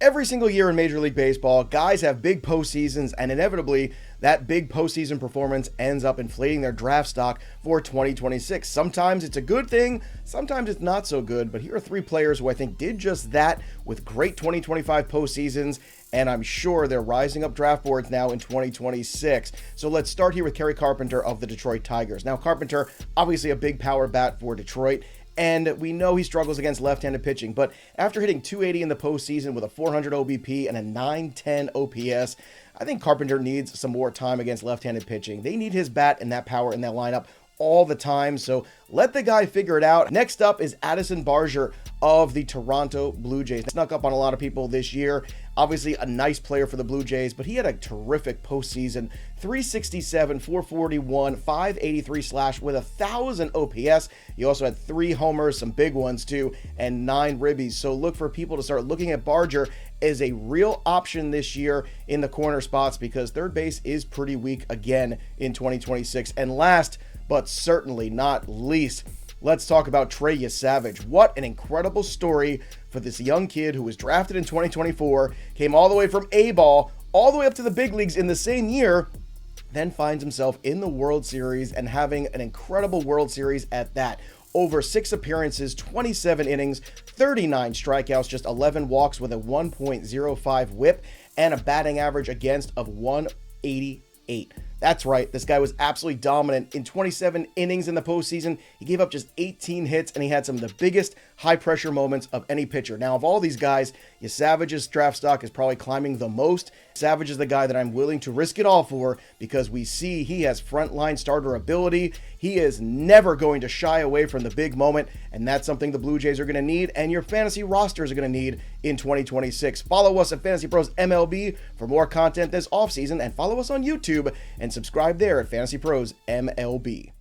Every single year in Major League Baseball, guys have big postseasons, and inevitably, that big postseason performance ends up inflating their draft stock for 2026. Sometimes it's a good thing, sometimes it's not so good, but here are three players who I think did just that with great 2025 postseasons, and I'm sure they're rising up draft boards now in 2026. So let's start here with Kerry Carpenter of the Detroit Tigers. Now, Carpenter, obviously a big power bat for Detroit, and we know he struggles against left-handed pitching, but after hitting 280 in the postseason with a 400 OBP and a 910 OPS, I think Carpenter needs some more time against left-handed pitching. They need his bat and that power in that lineup all the time, so let the guy figure it out. Next up is Addison Barger of the Toronto Blue Jays. Snuck up on a lot of people this year. Obviously a nice player for the Blue Jays, but he had a terrific postseason. 367, 441, 583 slash with 1,000 OPS. He also had 3 homers, some big ones too, and 9 ribbies. So look for people to start looking at Barger as a real option this year in the corner spots, because third base is pretty weak again in 2026. And last, but certainly not least, let's talk about Trey Yesavage. What an incredible story for this young kid who was drafted in 2024, came all the way from A-ball, all the way up to the big leagues in the same year, then finds himself in the World Series and having an incredible World Series at that. Over 6 appearances, 27 innings, 39 strikeouts, just 11 walks with a 1.05 whip and a batting average against of 188. That's right, this guy was absolutely dominant. In 27 innings in the postseason, he gave up just 18 hits, and he had some of the biggest high-pressure moments of any pitcher. Now, of all these guys, Savage's draft stock is probably climbing the most. Savage is the guy that I'm willing to risk it all for, because we see he has frontline starter ability. He is never going to shy away from the big moment, and that's something the Blue Jays are going to need, and your fantasy rosters are going to need in 2026. Follow us at FantasyPros MLB for more content this offseason, and follow us on YouTube and subscribe there at FantasyPros MLB.